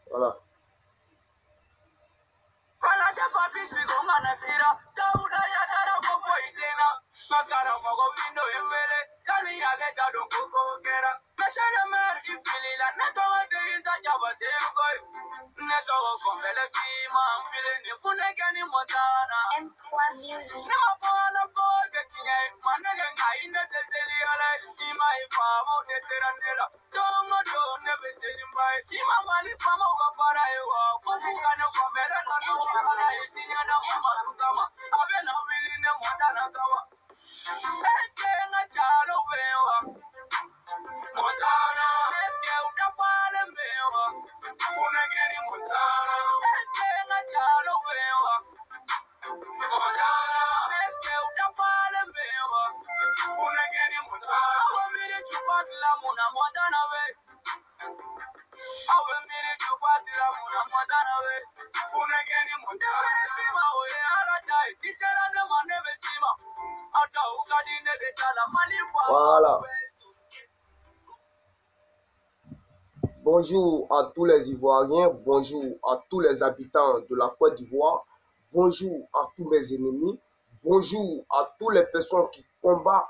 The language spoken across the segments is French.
Voilà. Voilà. Bonjour à tous les Ivoiriens, bonjour à tous les habitants de la Côte d'Ivoire, bonjour à tous mes ennemis, bonjour à toutes les personnes qui combattent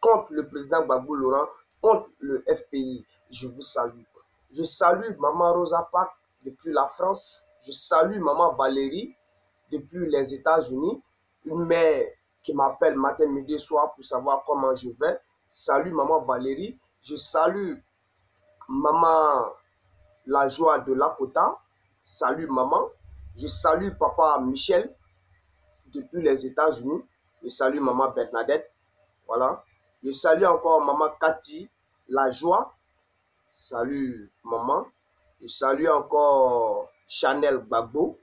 contre le président Gbagbo Laurent, contre le FPI. Je vous salue. Je salue Maman Rosa Parks depuis la France, je salue Maman Valérie depuis les États-Unis, une mère qui m'appelle matin, midi, soir pour savoir comment je vais. Salut Maman Valérie, je salue Maman La Joie de Lakota, salut maman. Je salue papa Michel depuis les États-Unis. Je salue maman Bernadette. Voilà. Je salue encore maman Cathy La Joie. Salut maman. Je salue encore Chanel Gbagbo.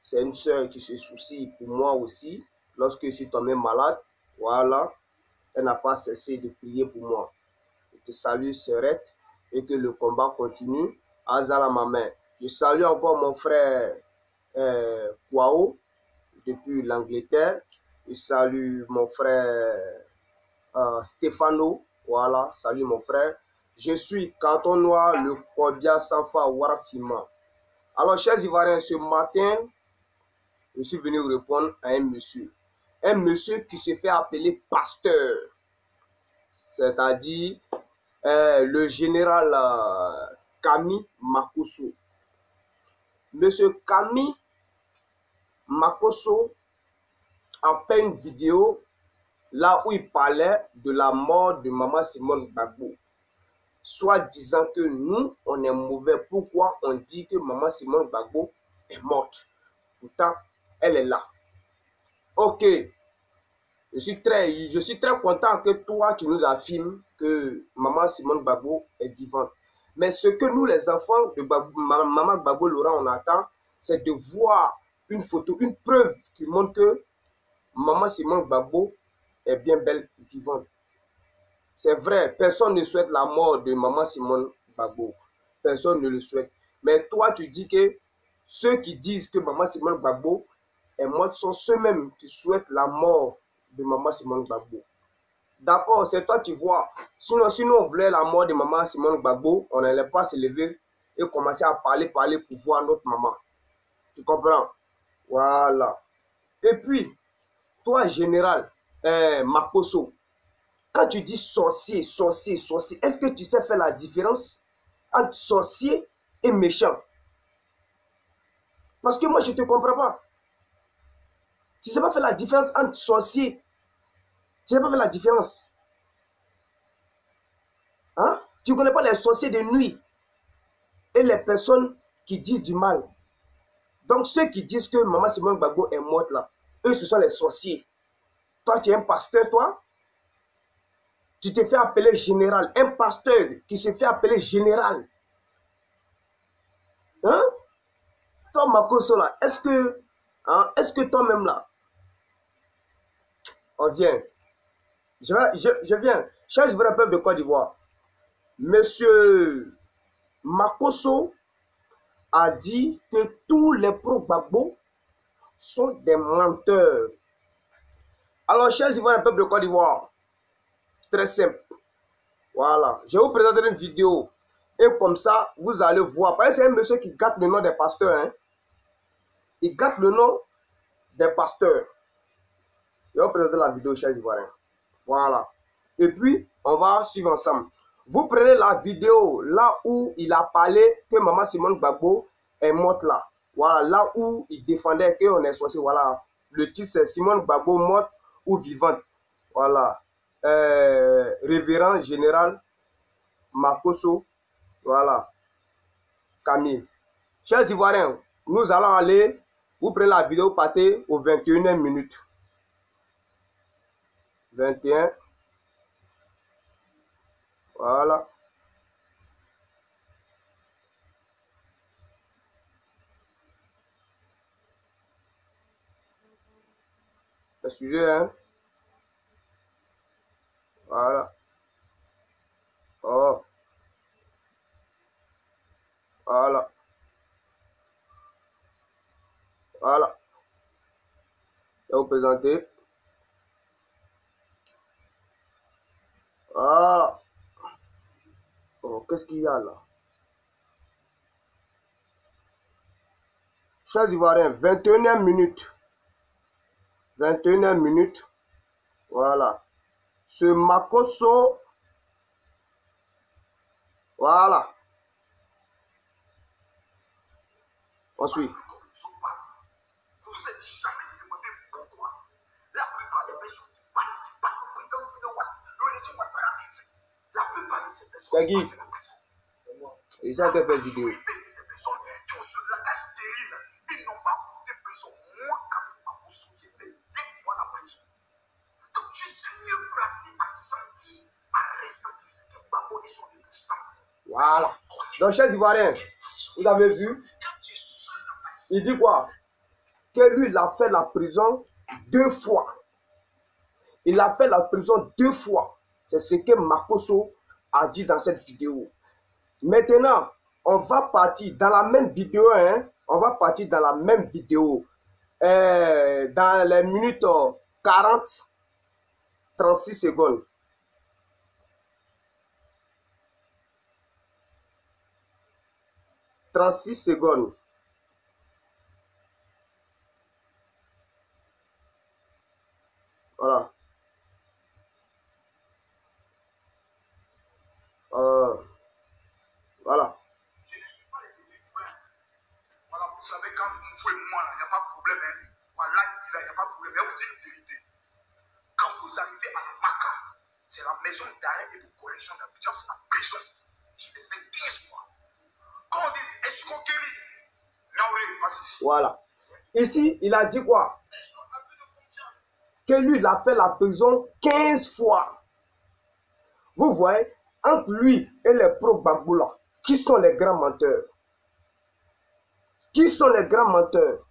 C'est une soeur qui se soucie pour moi aussi. Lorsque je suis tombé malade, voilà. Elle n'a pas cessé de prier pour moi. Je te salue, Serette, et que le combat continue. Azala ma main. Je salue encore mon frère Kwao depuis l'Angleterre. Je salue mon frère Stéphano. Voilà, salut mon frère. Je suis Carton Noir, le Kodia Sanfa Warafima. Alors, chers Ivoiriens, ce matin, je suis venu répondre à un monsieur. Un monsieur qui se fait appeler pasteur. C'est-à-dire le général Kami Makosso. Monsieur Kami Makosso a fait une vidéo là où il parlait de la mort de Maman Simone Gbagbo. Soit disant que nous, on est mauvais. Pourquoi on dit que Maman Simone Gbagbo est morte? Pourtant, elle est là. Ok. Je suis très content que toi, tu nous affirmes que Maman Simone Gbagbo est vivante. Mais ce que nous, les enfants de Maman Gbagbo Laurent, on attend, c'est de voir une photo, une preuve qui montre que Maman Simone Gbagbo est bien belle vivante. C'est vrai, personne ne souhaite la mort de Maman Simone Gbagbo. Personne ne le souhaite. Mais toi, tu dis que ceux qui disent que Maman Simone Gbagbo est morte sont ceux-mêmes qui souhaitent la mort de Maman Simone Gbagbo. D'accord, c'est toi tu vois. Sinon, on voulait la mort de Maman Simone Gbagbo, on n'allait pas se lever et commencer à parler pour voir notre maman. Tu comprends? Voilà. Et puis, toi, général Makosso, quand tu dis sorcier, est-ce que tu sais faire la différence entre sorcier et méchant? Parce que moi, je ne te comprends pas. Tu ne sais pas faire la différence entre sorcier. Tu ne sais pas faire la différence. Hein? Tu ne connais pas les sorciers de nuit et les personnes qui disent du mal. Donc, ceux qui disent que Maman Simone Gbagbo est morte là, eux, ce sont les sorciers. Toi, tu es un pasteur, toi? Tu te fais appeler général. Un pasteur qui se fait appeler général. Hein? Toi, Makosso là, est-ce que toi-même là, on vient. Je viens. Chers vrais peuple de Côte d'Ivoire, Monsieur Makosso a dit que tous les pro-Gbagbo sont des menteurs. Alors, chers Ivoiriens, peuple de Côte d'Ivoire, très simple. Voilà. Je vais vous présenter une vidéo Et comme ça, vous allez voir. Parce que c'est un monsieur qui gâte le nom des pasteurs. Hein. Il gâte le nom des pasteurs. Je vais vous présenter la vidéo, chers Ivoiriens. Voilà. Et puis, on va suivre ensemble. Vous prenez la vidéo là où il a parlé que Maman Simone Gbagbo est morte là. Voilà, là où il défendait qu'on est sorcier. Voilà. Le titre c'est Simone Gbagbo morte ou vivante. Voilà. Révérend général Makosso. Voilà. Camille. Chers Ivoiriens, nous allons aller. Vous prenez la vidéo, partez aux 21e minute. 21. Voilà. Le sujet, hein. Voilà. Oh. Voilà. Voilà. Je vais vous présenter. Voilà. Oh, qu'est-ce qu'il y a là? Chers Ivoiriens, 21e minute. 21e minute. Voilà. Ce Makosso. Voilà. On suit. Vous êtes jamais demandé pourquoi. La plupart des personnes qui parlent, la plupart de ces personnes. C'est qui? Et ça qui fait vidéo. Voilà. Donc, chers Ivoiriens, vous avez vu, il dit quoi? Que lui, il a fait la prison 2 fois. Il a fait la prison 2 fois. C'est ce que Makosso a dit dans cette vidéo. Maintenant, on va partir dans la même vidéo. Hein? On va partir dans la même vidéo. Dans les minutes 40, 36 secondes. Voilà. Voilà. Je ne suis pas les petits joueurs. Voilà, vous savez, quand vous jouez moi, il n'y a pas de problème. Hein. Voilà, il n'y a pas de problème. Mais vous dites une vérité. Quand vous arrivez à la MACA, c'est la maison d'arrêt et de correction d'Abidjan, c'est la prison. Je l'ai fait 10 mois. Quand on dit escroquerie, pas ici. Voilà. Ici, il a dit quoi? Que lui, il a fait la prison 15 fois. Vous voyez, entre lui et les pro-Gbagbo là, qui sont les grands menteurs? Qui sont les grands menteurs?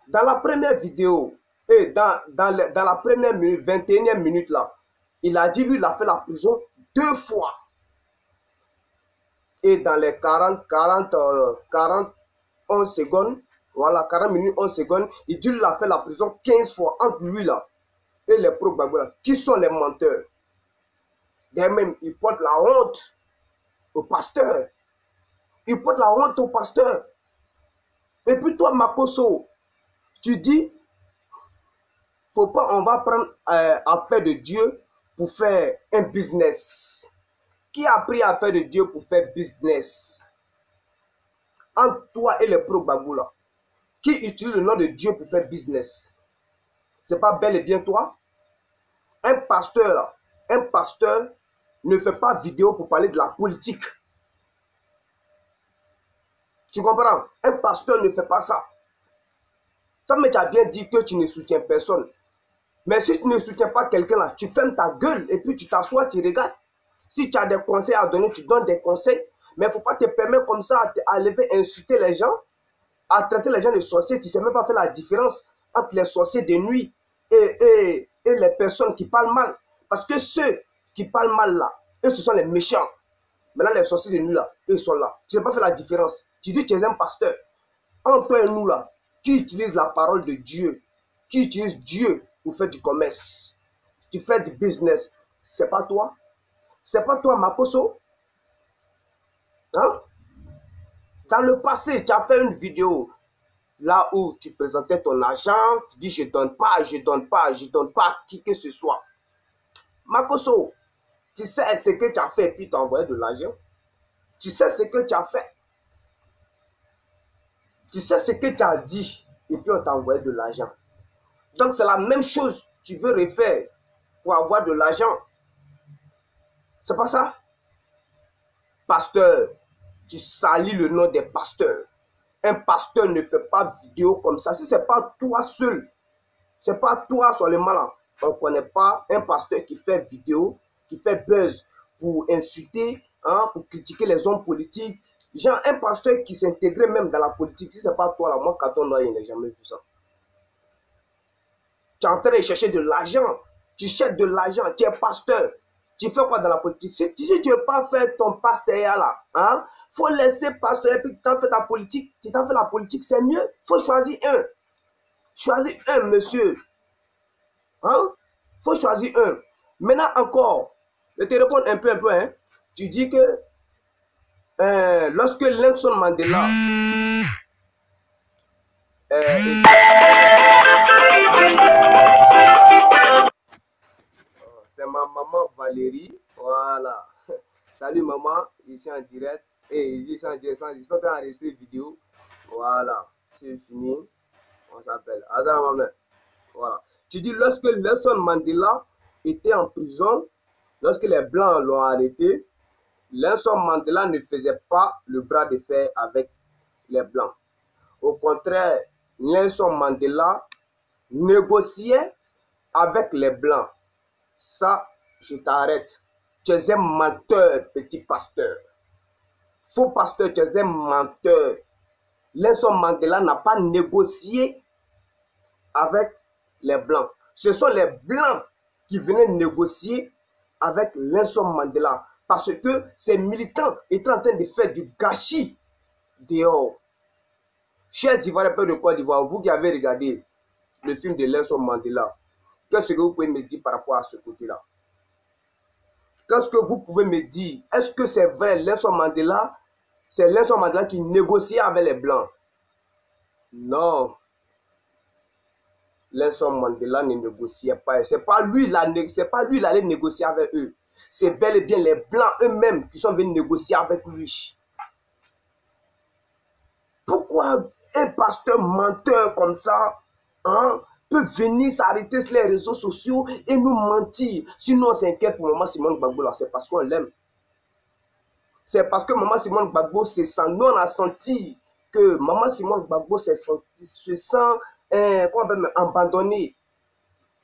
Dans la première vidéo, et dans la première minute, 21e minute là, il a dit lui, il a fait la prison 2 fois. Et dans les 11 secondes, voilà, 40 minutes, 11 secondes, il dit qu'il a fait la prison 15 fois entre lui là et les pro-Gbagbo là. Qui sont les menteurs? Même, ils portent la honte au pasteur. Ils portent la honte au pasteur. Et puis toi, Makosso, tu dis, faut pas, on va prendre affaire de Dieu pour faire un business. Qui a pris affaire de Dieu pour faire business? Entre toi et les pro-Gbagbo là, qui utilise le nom de Dieu pour faire business? C'est pas bel et bien toi? Un pasteur ne fait pas vidéo pour parler de la politique. Tu comprends? Un pasteur ne fait pas ça. Toi, mais tu as bien dit que tu ne soutiens personne. Mais si tu ne soutiens pas quelqu'un là, tu fermes ta gueule et puis tu t'assois, tu regardes. Si tu as des conseils à donner, tu donnes des conseils. Mais il ne faut pas te permettre comme ça à lever, insulter les gens, à traiter les gens de sorciers. Tu ne sais même pas faire la différence entre les sorciers de nuit et les personnes qui parlent mal. Parce que ceux qui parlent mal là, eux, ce sont les méchants. Maintenant, les sorciers de nuit là, eux sont là. Tu ne sais pas faire la différence. Tu dis que tu es un pasteur. Entre toi et nous là, qui utilise la parole de Dieu, qui utilise Dieu pour faire du commerce, tu fais du business, c'est pas toi? C'est pas toi, Makosso? Hein? Dans le passé, tu as fait une vidéo là où tu présentais ton argent, tu dis je donne pas, je donne pas, je donne pas à qui que ce soit. Makosso, tu sais ce que tu as fait et puis tu as envoyé de l'argent. Tu sais ce que tu as fait. Tu sais ce que tu as dit et puis on t'a envoyé de l'argent. Donc c'est la même chose, tu veux refaire pour avoir de l'argent. C'est pas ça? Pasteur, tu salis le nom des pasteurs. Un pasteur ne fait pas vidéo comme ça. Si ce n'est pas toi seul, c'est pas toi seulement là. On ne connaît pas un pasteur qui fait vidéo, qui fait buzz pour insulter, hein, pour critiquer les hommes politiques. Genre un pasteur qui s'intégrait même dans la politique. Si ce n'est pas toi là, moi, Katon Noyer, je n'ai jamais vu ça. Tu es en train de chercher de l'argent. Tu cherches de l'argent. Tu es pasteur. Tu fais quoi dans la politique? Si tu ne veux pas faire ton pasteur là, hein, faut laisser pasteur et puis tu t'en fais ta politique. Tu t'en fais la politique, c'est mieux. Faut choisir un. Choisis un, monsieur. Hein? Faut choisir un. Maintenant encore, je te réponds un peu, hein. Tu dis que lorsque Nelson Mandela c'est ma maman Valérie. Voilà. Salut maman, ici en direct. Et ici en direct, ils sont en train d'enregistrer vidéo. Voilà. C'est fini. On s'appelle. Azara maman. Voilà. Tu dis lorsque Nelson Mandela était en prison, lorsque les Blancs l'ont arrêté, Nelson Mandela ne faisait pas le bras de fer avec les Blancs. Au contraire, Nelson Mandela négociait avec les Blancs. Ça, je t'arrête. Tu es un menteur, petit pasteur. Faux pasteur, tu es un menteur. Nelson Mandela n'a pas négocié avec les Blancs. Ce sont les Blancs qui venaient négocier avec Nelson Mandela. Parce que ces militants étaient en train de faire du gâchis dehors. Chers Ivoiriens de Côte d'Ivoire, vous qui avez regardé le film de Nelson Mandela, qu'est-ce que vous pouvez me dire par rapport à ce côté-là? Qu'est-ce que vous pouvez me dire? Est-ce que c'est vrai, Nelson Mandela, c'est Nelson Mandela qui négociait avec les Blancs? Non. Nelson Mandela ne négociait pas. C'est pas lui qui allait négocier avec eux. C'est bel et bien les Blancs eux-mêmes qui sont venus négocier avec lui. Pourquoi un pasteur menteur comme ça, hein, peut venir s'arrêter sur les réseaux sociaux et nous mentir? Sinon, on s'inquiète pour Maman Simone Gbagbo, c'est parce qu'on l'aime. C'est parce que Maman Simone Gbagbo se sent. Nous, on a senti que Maman Simone Gbagbo se sent abandonnée.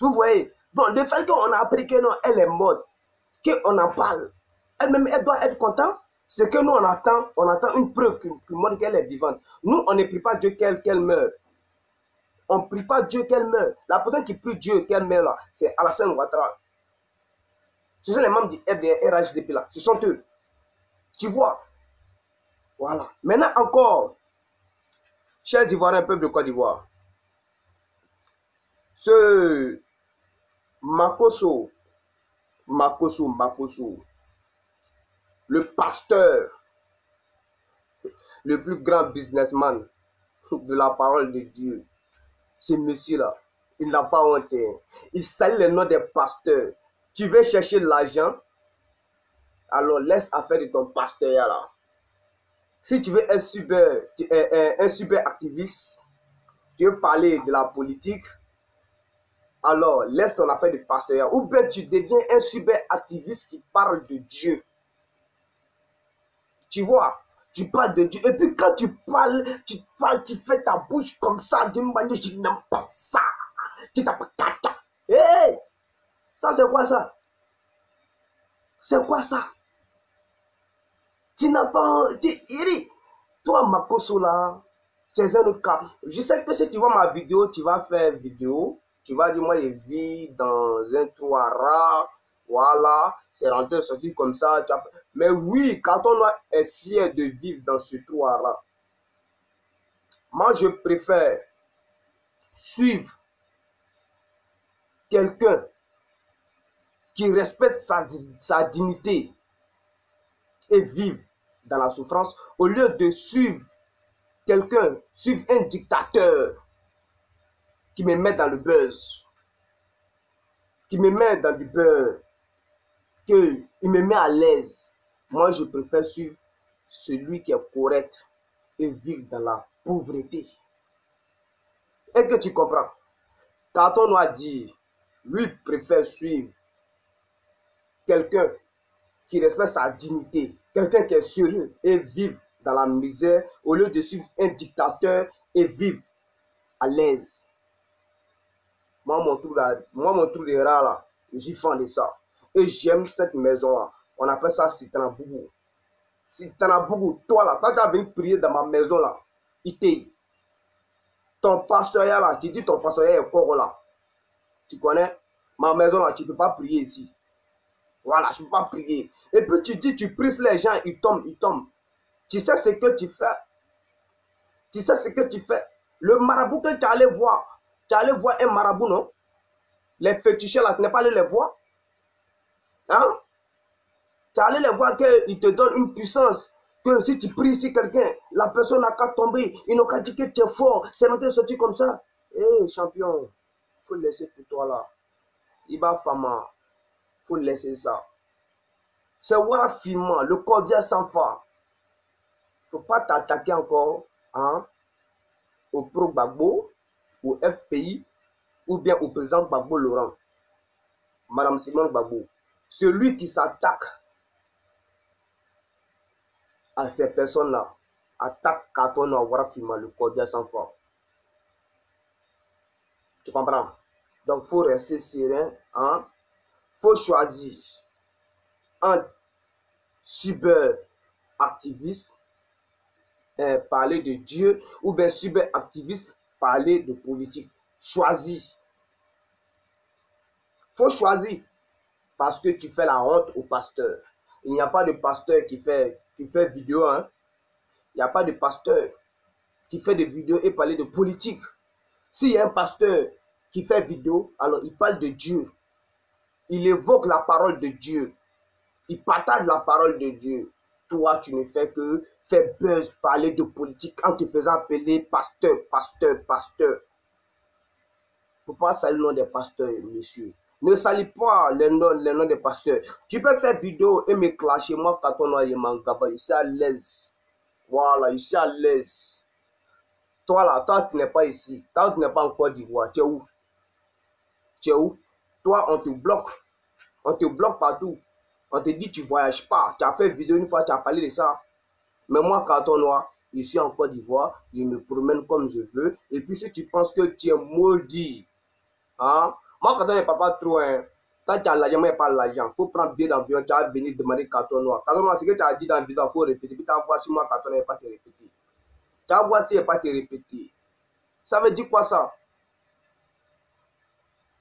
Vous voyez? Donc, le fait qu'on a appris que non, elle est morte, qu'on en parle, elle-même, elle doit être contente. C'est que nous, on attend une preuve qui montre qu'elle est vivante. Nous, on ne prie pas Dieu qu'elle meure. On ne prie pas Dieu qu'elle meure. La personne qui prie Dieu qu'elle meure là, c'est Alassane Ouattara. Ce sont les membres du RHDP là. Ce sont eux. Tu vois? Voilà. Maintenant encore, chers Ivoiriens, peuple de Côte d'Ivoire, ce Makosso, le pasteur, le plus grand businessman de la parole de Dieu, ce monsieur-là, il n'a pas honte. Il salit le nom des pasteurs. Tu veux chercher l'argent, alors laisse affaire de ton pasteur là. Si tu veux un super activiste, tu veux parler de la politique, alors laisse ton affaire de pasteur. Ou bien tu deviens un super activiste qui parle de Dieu. Tu vois, tu parles de Dieu. Et puis quand tu parles, tu fais ta bouche comme ça, d'une manière, je n'aime pas ça. Tu t'appelles caca. Hé, ça c'est quoi ça? C'est quoi ça? Tu n'as pas... Toi, Makosso là, c'est un autre cas. Je sais que si tu vois ma vidéo, tu vas faire vidéo. Tu vas dire, moi, je vis dans un trou à rats. Voilà, c'est rentré, sorti comme ça. Mais oui, quand on est fier de vivre dans ce trou à rats, moi, je préfère suivre quelqu'un qui respecte sa dignité et vivre dans la souffrance, au lieu de suivre quelqu'un, suivre un dictateur qui me met dans le buzz, qui me met dans du beurre, qu'il me met à l'aise. Moi, je préfère suivre celui qui est correct et vivre dans la pauvreté. Et que tu comprends? Quand on doit dire, lui préfère suivre quelqu'un qui respecte sa dignité, quelqu'un qui est sérieux et vivre dans la misère au lieu de suivre un dictateur et vivre à l'aise. Moi, mon trou de rat là, je suis fan de ça. Et j'aime cette maison là. On appelle ça Sitanabougou. Sitanabougou, toi là, quand tu as venu prier dans ma maison là, ton pasteur là, tu dis ton pasteur est encore là. Tu connais? Ma maison là, tu ne peux pas prier ici. Voilà, je ne peux pas prier. Et puis tu dis, tu prises les gens, ils tombent, ils tombent. Tu sais ce que tu fais? Tu sais ce que tu fais? Le marabout que tu allais voir, tu allais voir un marabout, non? Les féticheurs là, tu n'es pas allé les voir? Hein? Tu allais les voir qu'ils te donnent une puissance. Que si tu pries sur quelqu'un, la personne n'a qu'à tomber. Ils n'ont qu'à dire que tu es fort. C'est notre sorti comme ça. Eh, champion, il faut laisser pour toi là. Iba Fama, il faut laisser ça. C'est Warafima, le cordial sans phare. Il ne faut pas t'attaquer encore hein, au pro Gbagbo, au FPI, ou bien au président Gbagbo Laurent. Madame Simone Gbagbo. Celui qui s'attaque à ces personnes-là, attaque Katon Warafima, le cordial sans phare. Tu comprends? Donc, il faut rester serein. Hein? Faut choisir un cyberactiviste, parler de Dieu, ou bien cyberactiviste, parler de politique. Choisis. Faut choisir. Parce que tu fais la honte au pasteur. Il n'y a pas de pasteur qui fait vidéo. Hein? Il n'y a pas de pasteur qui fait des vidéos et parler de politique. S'il y a un pasteur qui fait vidéo, alors il parle de Dieu. Il évoque la parole de Dieu. Il partage la parole de Dieu. Toi, tu ne fais que faire buzz, parler de politique en te faisant appeler pasteur, pasteur, pasteur. Il ne faut pas salir le nom des pasteurs, monsieur. Ne salis pas les noms des pasteurs. Tu peux faire vidéo et me clasher. Moi, quand on a Yemangaba, ici à l'aise. Voilà, ici à l'aise. Toi là, toi, tu n'es pas ici. Toi, tu n'es pas en Côte d'Ivoire. Tu es où? Tu es où? Toi, on te bloque. On te bloque partout. On te dit tu ne voyages pas. Tu as fait vidéo une fois, tu as parlé de ça. Mais moi, carton noir, je suis en Côte d'Ivoire. Je me promène comme je veux. Et puis, si tu penses que tu es maudit, hein? Moi, quand on n'est pas trop, hein, quand tu as l'argent, moi, il n'y a pas l'argent. Il faut prendre billet d'avion, tu vas venir demander carton noir. Carton noir, c'est ce que tu as dit dans la vidéo, il faut répéter. Puis tu vas voir si moi, carton noir, il n'y a pas te répéter. Tu vas voir s'il n'y a pas te répéter. Ça veut dire quoi ça?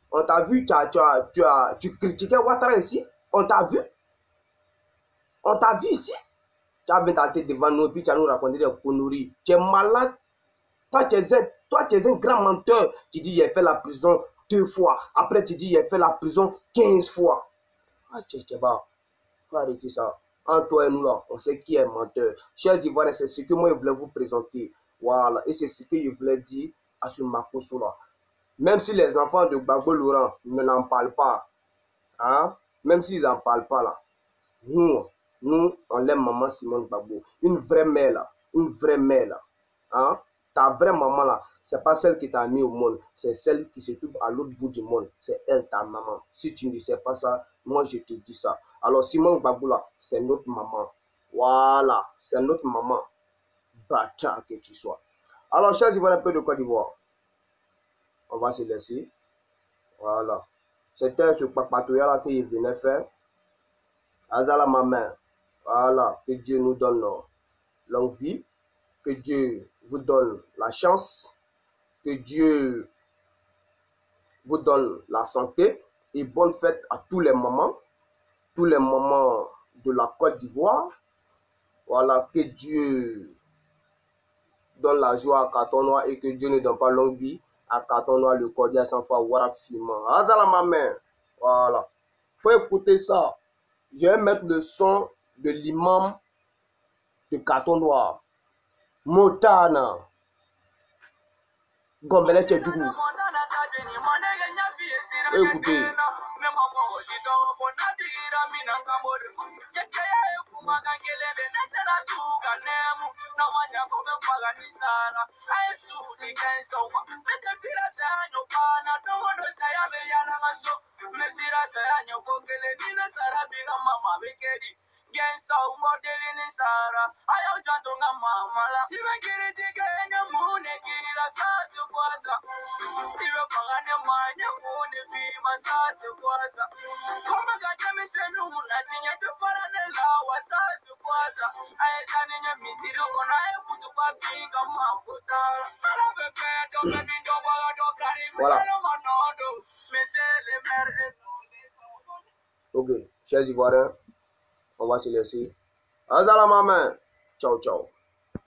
On t'a vu, tu critiquais Ouattara ici. On t'a vu. On t'a vu ici. Tu as vendu devant nous et puis tu as nous raconté des conneries. Tu es malade. Toi, tu es un grand menteur. Tu dis, j'ai fait la prison 2 fois. Après, tu dis, j'ai fait la prison 15 fois. Ah, Tchétchéba, faut arrêter ça. Entre toi et nous, là, on sait qui est menteur. Chers Ivoiriens, c'est ce que moi, je voulais vous présenter. Voilà. Et c'est ce que je voulais dire à ce Makosso là. Même si les enfants de Gbagbo Laurent ne n'en parlent pas, hein, même s'ils n'en parlent pas là, nous, on aime maman Simone Gbagbo. Une vraie mère là, une vraie mère là. Hein? Ta vraie maman là, c'est pas celle qui t'a mis au monde, c'est celle qui se trouve à l'autre bout du monde. C'est elle ta maman. Si tu ne sais pas ça, moi je te dis ça. Alors Simone Gbagbo là, c'est notre maman. Voilà, c'est notre maman. Bâtard que tu sois. Alors chers Ivoiriens, un peu de Côte d'Ivoire. On va se laisser. Voilà. C'était ce papatouilla là qu'il venait faire. Azala ma main. Voilà. Que Dieu nous donne longue vie. Que Dieu vous donne la chance. Que Dieu vous donne la santé. Et bonne fête à tous les mamans. Tous les mamans de la Côte d'Ivoire. Voilà. Que Dieu donne la joie à Carton Noir et que Dieu ne donne pas longue vie à Carton Noir, le cordial sans foi, Warafima. Azala ma main. Voilà. Faut écouter ça. Je vais mettre le son de l'imam de carton noir. Montana. Gombele Tchedjougou. Écoutez. Gangsta modeli ni sara ayo janto nga mamala ibe kiri tige nga mune kiri la sasa kwaza ibe pangane manya mune vima sasa kwaza koma gata misenu na tinye te parane la wa sasa kwaza ayo tani nye miziri kona ayo kutu kwa pinga makuta ala bebe to bebi ndo waga do kari mutalo manodo mesele mere. Ok, chers Ivoiriens, on va se laisser. Azala maman. Ciao, ciao.